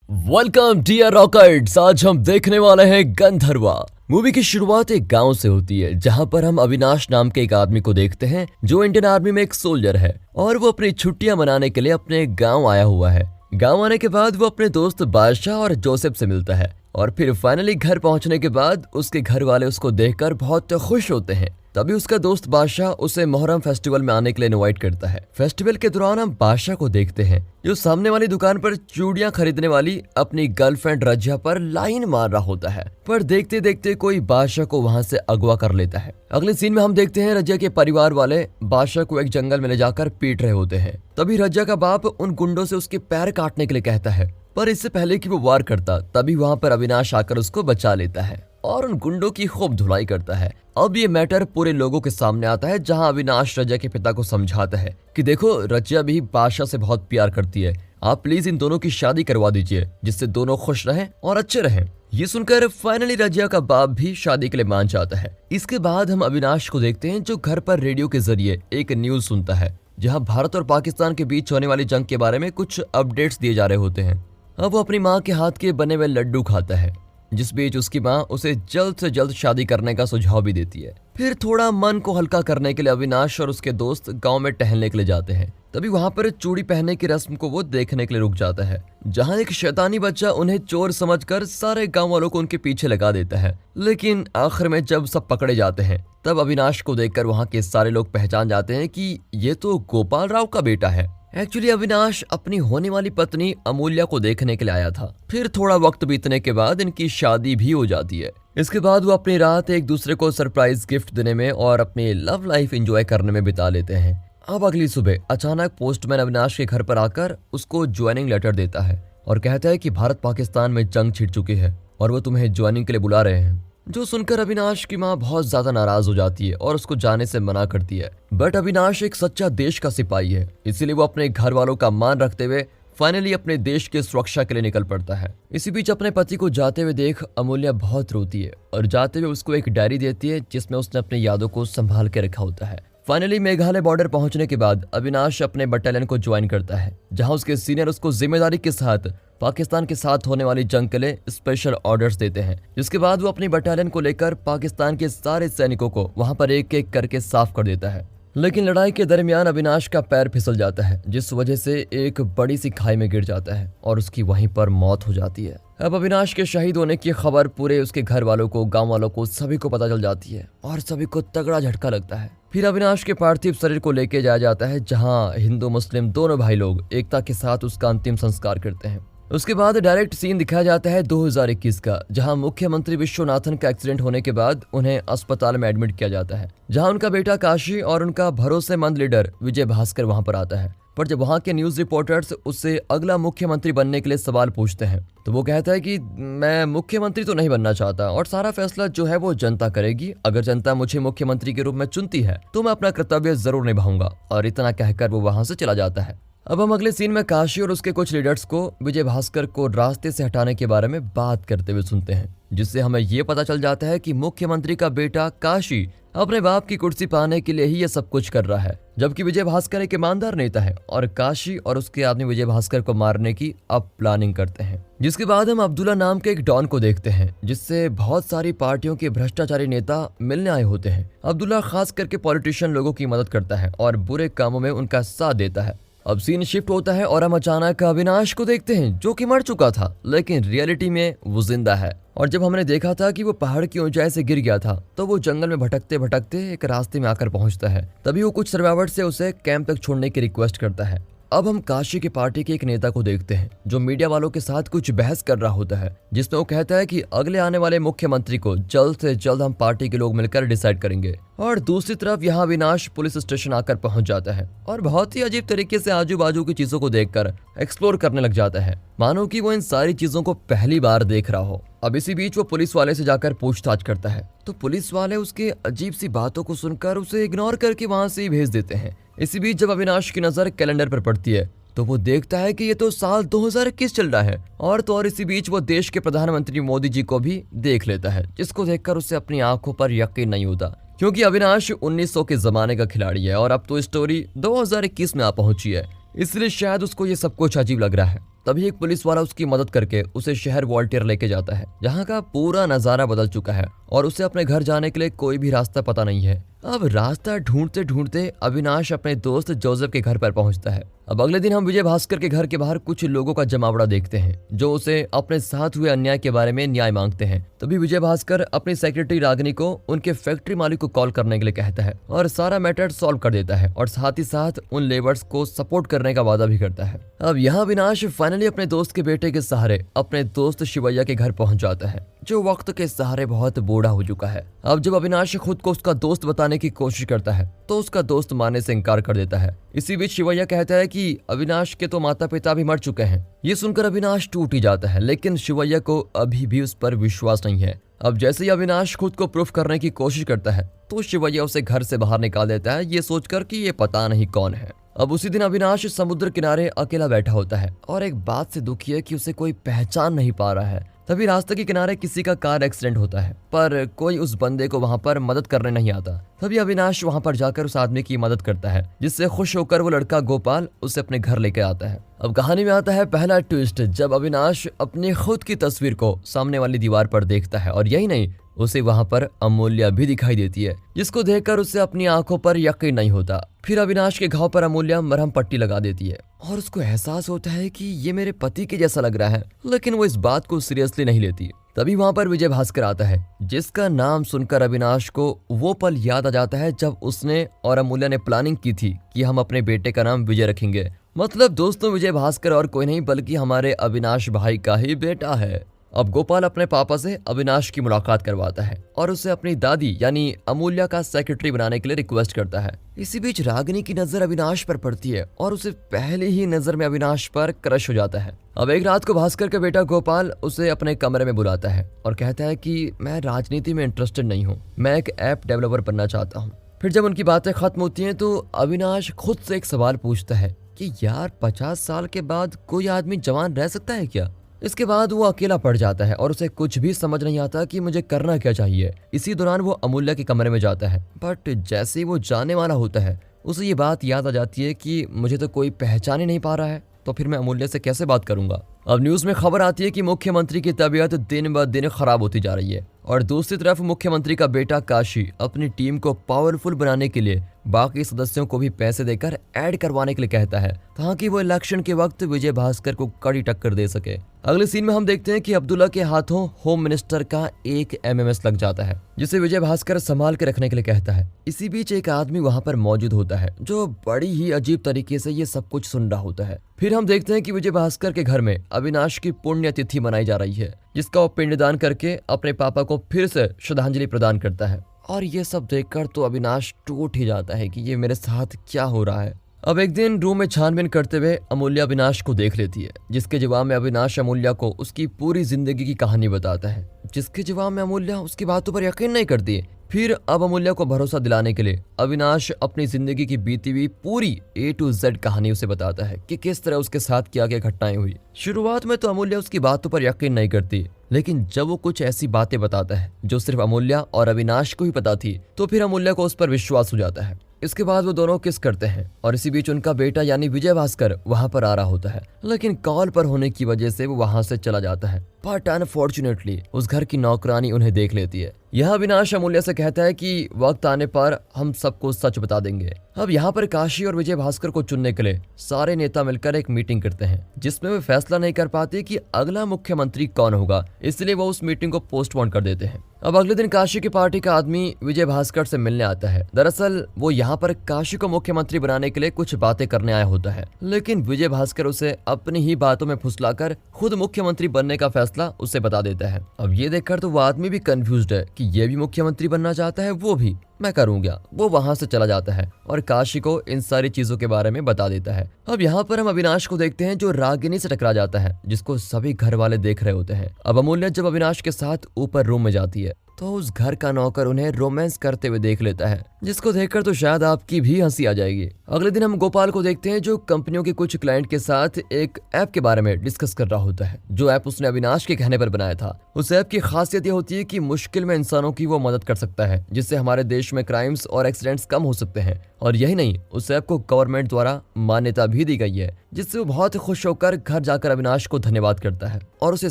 Welcome dear रॉकर्ट्स। आज हम देखने वाले हैं गंधर्वा। मूवी की शुरुआत एक गांव से होती है जहां पर हम अविनाश नाम के एक आदमी को देखते हैं जो इंडियन आर्मी में एक सोल्जर है और वो अपनी छुट्टियां मनाने के लिए अपने गांव आया हुआ है। गांव आने के बाद वो अपने दोस्त बादशाह और जोसेफ से मिलता है और फिर फाइनली घर पहुंचने के बाद उसके घर वाले उसको देखकर बहुत खुश होते हैं। तभी उसका दोस्त बादशाह उसे मोहर्रम फेस्टिवल में आने के लिए इनवाइट करता है। फेस्टिवल के दौरान हम बादशाह को देखते हैं जो सामने वाली दुकान पर चूड़ियां खरीदने वाली अपनी गर्लफ्रेंड रजिया पर लाइन मार रहा होता है, पर देखते देखते कोई बादशाह को वहां से अगवा कर लेता है। अगले सीन में हम देखते हैं रजिया के परिवार वाले बादशाह को एक जंगल में ले जाकर पीट रहे होते हैं। तभी रजिया का बाप उन गुंडों से उसके पैर काटने के लिए कहता है, पर इससे पहले कि वो वार करता तभी वहां पर अविनाश आकर उसको बचा लेता है और उन गुंडों की खूब धुलाई करता है। अब ये मैटर पूरे लोगों के सामने आता है जहां अविनाश रजिया के पिता को समझाता है कि देखो रजिया भी बादशाह से बहुत प्यार करती है, आप प्लीज इन दोनों की शादी करवा दीजिए जिससे दोनों खुश रहें और अच्छे रहें। ये सुनकर फाइनली रजिया का बाप भी शादी के लिए मान जाता है। इसके बाद हम अविनाश को देखते हैं जो घर पर रेडियो के जरिए एक न्यूज सुनता है जहाँ भारत और पाकिस्तान के बीच होने वाली जंग के बारे में कुछ अपडेट्स दिए जा रहे होते हैं। अब वो अपनी माँ के हाथ के बने हुए लड्डू खाता है जिस बीच उसकी माँ उसे जल्द से जल्द शादी करने का सुझाव भी देती है। फिर थोड़ा मन को हल्का करने के लिए अविनाश और उसके दोस्त गांव में टहलने के लिए जाते हैं। तभी वहां पर चूड़ी पहनने की रस्म को वो देखने के लिए रुक जाता है जहां एक शैतानी बच्चा उन्हें चोर समझकर सारे गांव वालों को उनके पीछे लगा देता है। लेकिन आखिर में जब सब पकड़े जाते हैं तब अविनाश को देखकर वहां के सारे लोग पहचान जाते हैं कि ये तो गोपाल राव का बेटा है। एक्चुअली अविनाश अपनी होने वाली पत्नी अमूल्या को देखने के लिए आया था। फिर थोड़ा वक्त बीतने के बाद इनकी शादी भी हो जाती है। इसके बाद वो अपनी रात एक दूसरे को सरप्राइज गिफ्ट देने में और अपनी लव लाइफ एंजॉय करने में बिता लेते हैं। अब अगली सुबह अचानक पोस्टमैन अविनाश के घर पर आकर उसको ज्वाइनिंग लेटर देता है और कहता है कि भारत पाकिस्तान में जंग छिड़ चुकी है और वो तुम्हें ज्वाइनिंग के लिए बुला रहे हैं। जो सुनकर अविनाश की माँ बहुत ज्यादा नाराज हो जाती है और उसको जाने से मना करती है। बट अविनाश एक सच्चा देश का सिपाही है, इसीलिए वो अपने घर वालों का मान रखते हुए फाइनली अपने देश की सुरक्षा के लिए निकल पड़ता है। इसी बीच अपने पति को जाते हुए देख अमूल्या बहुत रोती है और जाते हुए उसको एक डायरी देती है जिसमें उसने अपनी यादों को संभाल के रखा होता है। फाइनली मेघालय बॉर्डर पहुंचने के बाद अविनाश अपने बटालियन को ज्वाइन करता है जहां उसके सीनियर उसको जिम्मेदारी के साथ पाकिस्तान के साथ होने वाली जंग के लिए स्पेशल ऑर्डर्स देते हैं। जिसके बाद वो अपनी बटालियन को लेकर पाकिस्तान के सारे सैनिकों को वहां पर एक एक करके साफ कर देता है। लेकिन लड़ाई के दरमियान अविनाश का पैर फिसल जाता है जिस वजह से एक बड़ी सी खाई में गिर जाता है और उसकी वहीं पर मौत हो जाती है। अब अविनाश के शहीद होने की खबर पूरे उसके घर वालों को, गांव वालों को, सभी को पता चल जाती है और सभी को तगड़ा झटका लगता है। फिर अविनाश के पार्थिव शरीर को लेके जाया जाता है जहां हिंदू मुस्लिम दोनों भाई लोग एकता के साथ उसका अंतिम संस्कार करते हैं। उसके बाद डायरेक्ट सीन दिखाया जाता है 2021 का जहां मुख्यमंत्री विश्वनाथन का एक्सीडेंट होने के बाद उन्हें अस्पताल में एडमिट किया जाता है जहां उनका बेटा काशी और उनका भरोसेमंद लीडर विजय भास्कर वहां पर आता है। पर जब वहां के न्यूज रिपोर्टर्स उससे अगला मुख्यमंत्री बनने के लिए सवाल पूछते हैं तो वो कहता है कि मैं मुख्यमंत्री तो नहीं बनना चाहता और सारा फैसला जो है वो जनता करेगी। अगर जनता मुझे मुख्यमंत्री के रूप में चुनती है तो मैं अपना कर्तव्य जरूर निभाऊंगा, और इतना कहकर वो वहां से चला जाता है। अब हम अगले सीन में काशी और उसके कुछ लीडर्स को विजय भास्कर को रास्ते से हटाने के बारे में बात करते हुए सुनते हैं जिससे हमें ये पता चल जाता है कि मुख्यमंत्री का बेटा काशी अपने बाप की कुर्सी पाने के लिए ही ये सब कुछ कर रहा है, जबकि विजय भास्कर एक ईमानदार नेता है और काशी और उसके आदमी विजय भास्कर को मारने की अब प्लानिंग करते हैं। जिसके बाद हम अब्दुल्ला नाम के एक डॉन को देखते हैं जिससे बहुत सारी पार्टियों के भ्रष्टाचारी नेता मिलने आए होते हैं। अब्दुल्ला खास करके पॉलिटिशियन लोगों की मदद करता है और बुरे कामों में उनका साथ देता है। अब सीन शिफ्ट होता है और हम अचानक अविनाश को देखते हैं जो कि मर चुका था लेकिन रियलिटी में वो जिंदा है। और जब हमने देखा था कि वो पहाड़ की ऊंचाई से गिर गया था तो वो जंगल में भटकते भटकते एक रास्ते में आकर पहुंचता है। तभी वो कुछ सर्वाइवर से उसे कैंप तक छोड़ने की रिक्वेस्ट करता है। अब हम काशी की पार्टी के एक नेता को देखते हैं जो मीडिया वालों के साथ कुछ बहस कर रहा होता है जिसमें वो कहता है कि अगले आने वाले मुख्यमंत्री को जल्द से जल्द हम पार्टी के लोग मिलकर डिसाइड करेंगे। और दूसरी तरफ यहाँ अविनाश पुलिस स्टेशन आकर पहुंच जाता है और बहुत ही अजीब तरीके से आजू बाजू की चीजों को देखकर एक्सप्लोर करने लग जाता है, मानो कि वो इन सारी चीजों को पहली बार देख रहा हो। अब इसी बीच वो पुलिस वाले से जाकर पूछताछ करता है तो पुलिस वाले उसके अजीब सी बातों को सुनकर उसे इग्नोर करके वहां से ही भेज देते हैं। इसी बीच जब अविनाश की नजर कैलेंडर पर पड़ती है तो वो देखता है कि ये तो साल 2021 चल रहा है और इसी बीच वो देश के प्रधानमंत्री मोदी जी को भी देख लेता है जिसको देखकर उसे अपनी आंखों पर यकीन नहीं होता क्योंकि अविनाश 1900 के जमाने का खिलाड़ी है और अब तो स्टोरी 2021 में आ पहुंची है। इसलिए शायद उसको ये सब कुछ अजीब लग रहा है। तभी एक पुलिस वाला उसकी मदद करके उसे शहर वॉल्टियर लेके जाता है, जहाँ का पूरा नजारा बदल चुका है और उसे अपने घर जाने के लिए कोई भी रास्ता पता नहीं है। अब रास्ता ढूंढते ढूंढते अविनाश अपने दोस्त जोसेफ के घर पर पहुंचता है। अब अगले दिन हम विजय भास्कर के घर के बाहर कुछ लोगों का जमावड़ा देखते हैं जो उसे अपने साथ हुए अन्याय के बारे में न्याय मांगते हैं। तभी विजय भास्कर अपनी सेक्रेटरी रागिनी को उनके फैक्ट्री मालिक को कॉल करने के लिए कहता है और सारा मैटर सॉल्व कर देता है और साथ ही साथ उन लेबर्स को सपोर्ट करने का वादा भी करता है। अब यहाँ अविनाश फाइनली अपने दोस्त के बेटे के सहारे अपने दोस्त शिवैया के घर पहुंच जाता है, जो वक्त के सहारे बहुत बूढ़ा हो चुका है। अब जब अविनाश खुद को उसका दोस्त बताने की कोशिश करता है तो उसका दोस्त मानने से इनकार कर देता है। इसी बीच शिवैया कहता है कि अविनाश के तो माता पिता भी मर चुके हैं। ये सुनकर अविनाश टूट ही जाता है, लेकिन शिवैया को अभी भी उस पर विश्वास नहीं है। अब जैसे ही अविनाश खुद को प्रूफ करने की कोशिश करता है तो शिवैया उसे घर से बाहर निकाल देता है, ये सोचकर कि ये पता नहीं कौन है। अब उसी दिन अविनाश समुद्र किनारे अकेला बैठा होता है और एक बात से दुखी है कि उसे कोई पहचान नहीं पा रहा है। तभी रास्ते के किनारे किसी का कार एक्सीडेंट होता है, पर कोई उस बंदे को वहां पर मदद करने नहीं आता। तभी अविनाश वहां पर जाकर उस आदमी की मदद करता है, जिससे खुश होकर वो लड़का गोपाल उसे अपने घर लेकर आता है। अब कहानी में आता है पहला ट्विस्ट, जब अविनाश अपनी खुद की तस्वीर को सामने वाली दीवार पर देखता है और यही नहीं, उसे वहां पर अमूल्या भी दिखाई देती है, जिसको देखकर उसे अपनी आंखों पर यकीन नहीं होता। फिर अविनाश के घाव पर अमूल्या मरहम पट्टी लगा देती है और उसको एहसास होता है कि ये मेरे पति के जैसा लग रहा है, लेकिन वो इस बात को सीरियसली नहीं लेती। तभी वहां पर विजय भास्कर आता है, जिसका नाम सुनकर अविनाश को वो पल याद आ जाता है जब उसने और अमूल्या ने प्लानिंग की थी कि हम अपने बेटे का नाम विजय रखेंगे। मतलब दोस्तों, विजय भास्कर और कोई नहीं बल्कि हमारे अविनाश भाई का ही बेटा है। अब गोपाल अपने पापा से अविनाश की मुलाकात करवाता है और उसे अपनी दादी यानी अमूल्या का सेक्रेटरी बनाने के लिए रिक्वेस्ट करता है। इसी बीच रागिनी की नजर अविनाश पर पड़ती है और उसे पहले ही नजर में अविनाश पर क्रश हो जाता है। अब एक रात को भास्कर का बेटा गोपाल उसे अपने कमरे में बुलाता है और कहता है कि मैं राजनीति में इंटरेस्टेड नहीं हूँ, मैं एक ऐप डेवलपर बनना चाहता हूँ। फिर जब उनकी बातें खत्म होती हैं तो अविनाश खुद से एक सवाल पूछता है कि यार 50 साल के बाद कोई आदमी जवान रह सकता है क्या? इसके बाद वो अकेला पड़ जाता है और उसे कुछ भी समझ नहीं आता कि मुझे करना क्या चाहिए। इसी दौरान वो अमूल्या के कमरे में जाता है, बट जैसे ही वो जाने वाला होता है उसे ये बात याद आ जाती है कि मुझे तो कोई पहचान ही नहीं पा रहा है, तो फिर मैं अमूल्या से कैसे बात करूंगा। अब न्यूज में खबर आती है कि मुख्यमंत्री की तबीयत दिन ब दिन खराब होती जा रही है और दूसरी तरफ मुख्यमंत्री का बेटा काशी अपनी टीम को पावरफुल बनाने के लिए बाकी सदस्यों को भी पैसे देकर ऐड करवाने के लिए कहता है, ताकि वो इलेक्शन के वक्त विजय भास्कर को कड़ी टक्कर दे सके। अगले सीन में हम देखते हैं कि अब्दुल्ला के हाथों होम मिनिस्टर का एक एमएमएस लग जाता है, जिसे विजय भास्कर संभाल के रखने के लिए कहता है। इसी बीच एक आदमी वहां पर मौजूद होता है जो बड़ी ही अजीब तरीके से ये सब कुछ सुन रहा होता है। फिर हम देखते हैं कि विजय भास्कर के घर में अविनाश की पुण्यतिथि मनाई जा रही है, जिसका वो पिंडदान करके अपने पापा को फिर से श्रद्धांजलि प्रदान करता है। और ये सब देखकर तो अविनाश टूट ही जाता है कि ये मेरे साथ क्या हो रहा है। अब एक दिन रूम में छानबीन करते हुए अमूल्या अविनाश को देख लेती है, जिसके जवाब में अविनाश अमूल्या को उसकी पूरी जिंदगी की कहानी बताता है, जिसके जवाब में अमूल्या उसकी बातों पर यकीन नहीं करती। फिर अब अमूल्या को भरोसा दिलाने के लिए अविनाश अपनी जिंदगी की बीती हुई पूरी A to Z कहानी उसे बताता है कि किस तरह उसके साथ क्या क्या घटनाएं हुई। शुरुआत में तो अमूल्या उसकी बातों पर यकीन नहीं करती, लेकिन जब वो कुछ ऐसी बातें बताता है जो सिर्फ अमूल्या और अविनाश को ही पता थी, तो फिर अमूल्या को उस पर विश्वास हो जाता है। इसके बाद वो दोनों किस करते हैं और इसी बीच उनका बेटा यानी विजय भास्कर वहां पर आ रहा होता है, लेकिन कॉल पर होने की वजह से वो वहां से चला जाता है। बट अनफॉर्चुनेटली उस घर की नौकरानी उन्हें देख लेती है। यह अविनाश अमूल्या से कहता है कि वक्त आने पर हम सबको सच बता देंगे। अब यहाँ पर काशी और विजय भास्कर को चुनने के लिए सारे नेता मिलकर एक मीटिंग करते हैं, जिसमें वे फैसला नहीं कर पाते कि अगला मुख्यमंत्री कौन होगा, इसलिए वो उस मीटिंग को पोस्टपोन कर देते हैं। अब अगले दिन काशी की पार्टी का आदमी विजय भास्कर से मिलने आता है। दरअसल वो यहाँ पर काशी को मुख्यमंत्री बनाने के लिए कुछ बातें करने आया होता है, लेकिन विजय भास्कर उसे अपनी ही बातों में फुसलाकर खुद मुख्यमंत्री बनने का फैसला उसे बता देता है। अब ये देखकर तो वो आदमी भी कंफ्यूज्ड है कि ये भी मुख्यमंत्री बनना चाहता है, वो भी मैं करूंगा। वो वहां से चला जाता है और काशी को इन सारी चीजों के बारे में बता देता है। अब यहाँ पर हम अविनाश को देखते हैं जो रागिनी से टकरा जाता है, जिसको सभी घर वाले देख रहे होते हैं। अब अमूल्या जब अविनाश के साथ ऊपर रूम में जाती है तो उस घर का नौकर उन्हें रोमांस करते हुए देख लेता है, जिसको देखकर तो शायद आपकी भी हंसी आ जाएगी। अगले दिन हम गोपाल को देखते हैं जो कंपनियों के कुछ क्लाइंट के साथ एक ऐप के बारे में डिस्कस कर रहा होता है, जो ऐप उसने अविनाश के कहने पर बनाया था। उस ऐप की खासियत ये होती है कि मुश्किल में इंसानों की वो मदद कर सकता है, जिससे हमारे देश देश में क्राइम्स और एक्सीडेंट्स कम हो सकते हैं। और यही नहीं, उस ऐप को गवर्नमेंट द्वारा मान्यता भी दी गई है, जिससे वो बहुत खुश होकर घर जाकर अविनाश को धन्यवाद करता है और उसे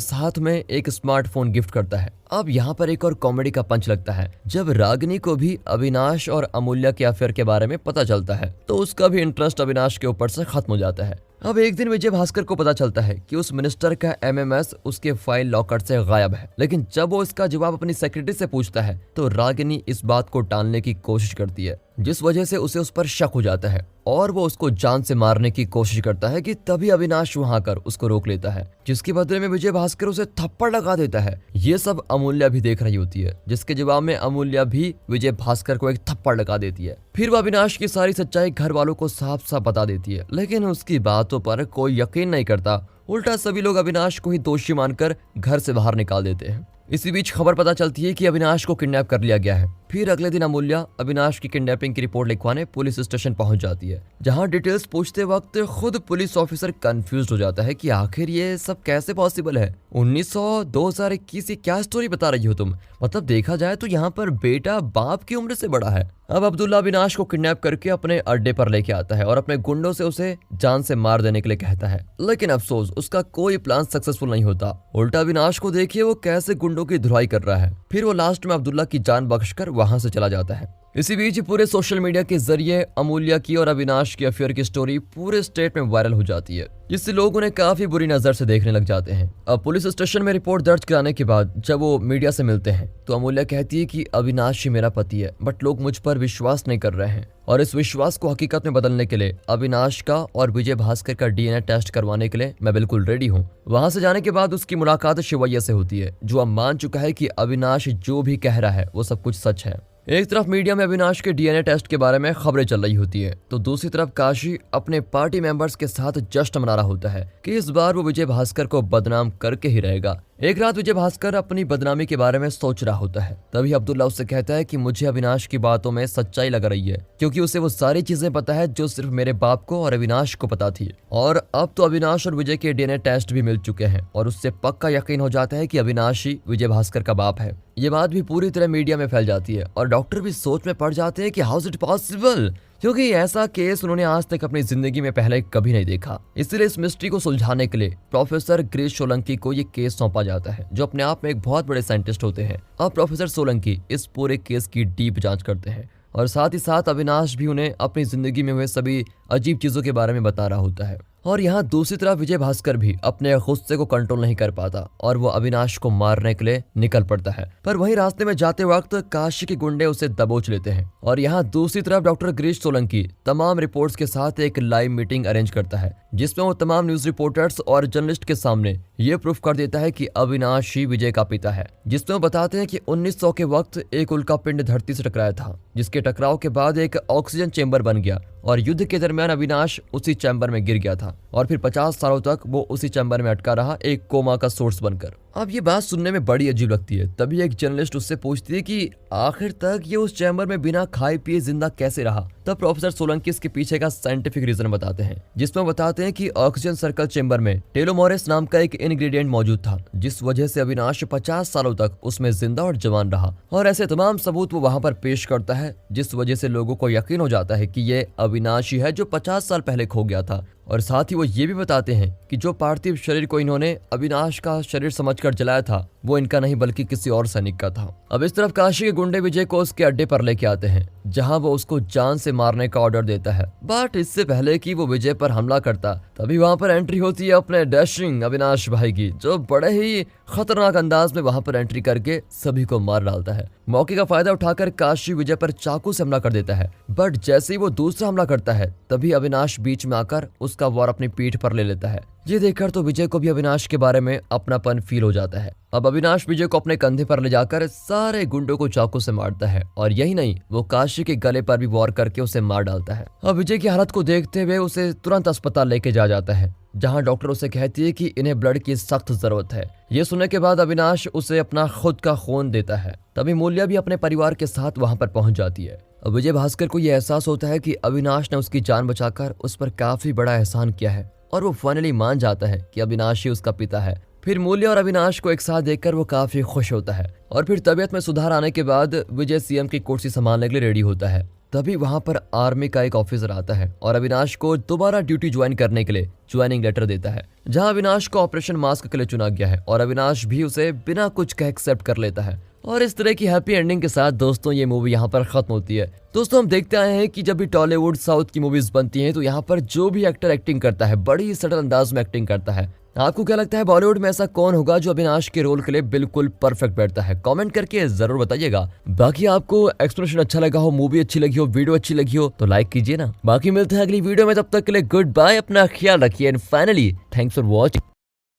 साथ में एक स्मार्टफोन गिफ्ट करता है। अब यहाँ पर एक और कॉमेडी का पंच लगता है। जब रागिनी को भी अविनाश और अमूल्या के अफेयर के बारे में पता चलता है तो उसका भी इंटरेस्ट अविनाश के ऊपर से खत्म हो जाता है। अब एक दिन विजय भास्कर को पता चलता है कि उस मिनिस्टर का एमएमएस उसके फाइल लॉकर से गायब है, लेकिन जब वो इसका जवाब अपनी सेक्रेटरी से पूछता है तो रागिनी इस बात को टालने की कोशिश करती है, जिस वजह से उसे उस पर शक हो जाता है और वो उसको जान से मारने की कोशिश करता है कि तभी अविनाश वहां आकर उसको रोक लेता है, जिसके बदले में विजय भास्कर उसे थप्पड़ लगा देता है। ये सब अमूल्या भी देख रही होती है, जिसके जवाब में अमूल्या भी विजय भास्कर को एक थप्पड़ लगा देती है। फिर वो अविनाश की सारी सच्चाई घर वालों को साफ साफ बता देती है, लेकिन उसकी बातों पर कोई यकीन नहीं करता। उल्टा सभी लोग अविनाश को ही दोषी मानकर घर से बाहर निकाल देते हैं। इसी बीच खबर पता चलती है कि अविनाश को किडनैप कर लिया गया है। फिर अगले दिन अमूल्या अविनाश की किडनैपिंग की रिपोर्ट लिखवाने पुलिस स्टेशन पहुंच जाती है, जहां डिटेल्स पूछते वक्त खुद पुलिस ऑफिसर कंफ्यूज हो जाता है कि आखिर ये सब कैसे पॉसिबल है। 1900 2021 ये क्या स्टोरी बता रही हो तुम? मतलब देखा जाए तो यहाँ पर बेटा बाप की उम्र से बड़ा है। अब अब्दुल्ला अविनाश को किडनैप करके अपने अड्डे पर लेके आता है और अपने गुंडों से उसे जान से मार देने के लिए कहता है, लेकिन अफसोस उसका कोई प्लान सक्सेसफुल नहीं होता। उल्टा अविनाश को देखिए वो कैसे गुंडों की धुलाई कर रहा है। फिर वो लास्ट में अब्दुल्ला की जान बख्शकर वहां से चला जाता है। इसी बीच पूरे सोशल मीडिया के जरिए अमूल्या की और अविनाश की अफेयर की स्टोरी पूरे स्टेट में वायरल हो जाती है, जिससे लोग उन्हें काफी बुरी नजर से देखने लग जाते हैं। अब पुलिस स्टेशन में रिपोर्ट दर्ज कराने के बाद जब वो मीडिया से मिलते हैं तो अमूल्या कहती है कि अविनाश ही मेरा पति है, बट लोग मुझ पर विश्वास नहीं कर रहे हैं और इस विश्वास को हकीकत में बदलने के लिए अविनाश का और विजय भास्कर का डीएनए टेस्ट करवाने के लिए मैं बिल्कुल रेडी हूँ। वहां से जाने के बाद उसकी मुलाकात शिवैया से होती है, जो अब मान चुका है कि अविनाश जो भी कह रहा है वो सब कुछ सच है। एक तरफ मीडिया में अविनाश के डीएनए टेस्ट के बारे में खबरें चल रही होती है, तो दूसरी तरफ काशी अपने पार्टी मेंबर्स के साथ जश्न मना रहा होता है कि इस बार वो विजय भास्कर को बदनाम करके ही रहेगा। एक रात विजय भास्कर अपनी बदनामी के बारे में सोच रहा होता है, तभी अब्दुल्ला उससे कहता है कि मुझे अविनाश की बातों में सच्चाई लग रही है, क्योंकि उसे वो सारी चीजें पता है जो सिर्फ मेरे बाप को और अविनाश को पता थी। और अब तो अविनाश और विजय के डीएनए टेस्ट भी मिल चुके हैं और उससे पक्का यकीन हो जाता है कि अविनाश ही विजय भास्कर का बाप है। ये बात भी पूरी तरह मीडिया में फैल जाती है और डॉक्टर भी सोच में पड़ जाते हैं कि हाउ इज इट पॉसिबल, क्योंकि ऐसा केस उन्होंने आज तक अपनी जिंदगी में पहले कभी नहीं देखा। इसलिए इस मिस्ट्री को सुलझाने के लिए प्रोफेसर गिरीश सोलंकी को ये केस सौंपा जाता है, जो अपने आप में एक बहुत बड़े साइंटिस्ट होते हैं। अब प्रोफेसर सोलंकी इस पूरे केस की डीप जांच करते हैं और साथ ही साथ अविनाश भी उन्हें अपनी जिंदगी में हुए सभी अजीब चीजों के बारे में बता रहा होता है। और यहाँ दूसरी तरफ विजय भास्कर भी अपने गुस्से को कंट्रोल नहीं कर पाता और वो अविनाश को मारने के लिए निकल पड़ता है, पर वहीं रास्ते में जाते वक्त काशी के गुंडे उसे दबोच लेते हैं। और यहाँ दूसरी तरफ डॉक्टर गिरीश सोलंकी तमाम रिपोर्ट्स के साथ एक लाइव मीटिंग अरेंज करता है, जिसमें वो तमाम न्यूज रिपोर्टर्स और जर्नलिस्ट के सामने ये प्रूफ कर देता है कि अविनाश ही विजय का पिता है। जिसमें वो बताते हैं कि 1900 के वक्त एक उल्का पिंड धरती से टकराया था, जिसके टकराव के बाद एक ऑक्सीजन चेंबर बन गया और युद्ध के दरमियान अविनाश उसी चैम्बर में गिर गया था और फिर 50 सालों तक वो उसी चैम्बर में अटका रहा, एक कोमा का सोर्स बनकर। अब ये बात सुनने में बड़ी अजीब लगती है। तभी एक जर्नलिस्ट उससे पूछती है कि आखिर तक ये उस चैम्बर में बिना खाए पिए जिंदा कैसे रहा। तब प्रोफेसर सोलंकी इसके पीछे का साइंटिफिक रीजन बताते हैं, जिसमें बताते हैं कि ऑक्सीजन सर्कल चेंबर में टेलोमोरेस नाम का एक इंग्रेडिएंट मौजूद था, जिस वजह से अविनाश 50 सालों तक उसमें जिंदा और जवान रहा। और ऐसे तमाम सबूत वो वहां पर पेश करता है, जिस वजह से लोगों को यकीन हो जाता है कि ये अविनाश ही है जो 50 साल पहले खो गया था। और साथ ही वो ये भी बताते हैं कि जो पार्थिव शरीर को इन्होंने अविनाश का शरीर समझकर जलाया था वो इनका नहीं बल्कि किसी और सैनिक का था। अब इस तरफ काशी के गुंडे विजय को उसके अड्डे पर लेके आते हैं, जहां वो उसको जान से मारने का ऑर्डर देता है। बट इससे पहले कि वो विजय पर हमला करता, तभी वहां पर एंट्री होती है अपने डैशिंग अविनाश भाई की, जो बड़े ही खतरनाक अंदाज में वहां पर एंट्री करके सभी को मार डालता है। मौके का फायदा उठाकर काशी विजय पर चाकू से हमला कर देता है, बट जैसे ही वो दूसरा हमला करता है तभी अविनाश बीच में आकर उसका वार अपनी पीठ पर ले लेता है। ये देखकर तो विजय को भी अविनाश के बारे में अपनापन फील हो जाता है। अब अविनाश विजय को अपने कंधे पर ले जाकर सारे गुंडों को चाकू से मारता है और यही नहीं, वो काशी के गले पर भी वार करके उसे मार डालता है। अब विजय की हालत को देखते हुए उसे तुरंत अस्पताल लेके जाता है, जहां डॉक्टर उसे कहती है कि इन्हें ब्लड की सख्त जरूरत है। ये सुनने के बाद अविनाश उसे अपना खुद का खून देता है। तभी मूल्या भी अपने परिवार के साथ वहां पर पहुंच जाती है। अब विजय भास्कर को यह एहसास होता है कि अविनाश ने उसकी जान बचाकर उस पर काफी बड़ा एहसान किया है और वो फाइनली मान जाता है कि अविनाश ही उसका पिता है। फिर मूल्य और अविनाश को एक साथ देखकर वो काफी खुश होता है और फिर तबीयत में सुधार आने के बाद विजय सीएम की कुर्सी संभालने के लिए रेडी होता है। तभी वहां पर आर्मी का एक ऑफिसर आता है और अविनाश को दोबारा ड्यूटी ज्वाइन करने के लिए ज्वाइनिंग लेटर देता है, जहां अविनाश को ऑपरेशन मास्क के लिए चुना गया है और अविनाश भी उसे बिना कुछ कहे एक्सेप्ट कर लेता है। और इस तरह की हैप्पी एंडिंग के साथ दोस्तों ये मूवी यहाँ पर खत्म होती है। दोस्तों हम देखते आए हैं कि जब भी टॉलीवुड साउथ की मूवीज बनती हैं तो यहाँ पर जो भी एक्टर एक्टिंग करता है बड़ी सटल अंदाज में एक्टिंग करता है। आपको क्या लगता है बॉलीवुड में ऐसा कौन होगा जो अविनाश के रोल के लिए बिल्कुल परफेक्ट बैठता है? कमेंट करके जरूर बताइएगा। बाकी आपको एक्सप्लेनेशन अच्छा लगा हो, मूवी अच्छी लगी हो, वीडियो अच्छी लगी हो तो लाइक कीजिए ना। बाकी मिलते हैं अगली वीडियो में, तब तक के लिए गुड बाय, अपना ख्याल रखिए and finally thanks for watching.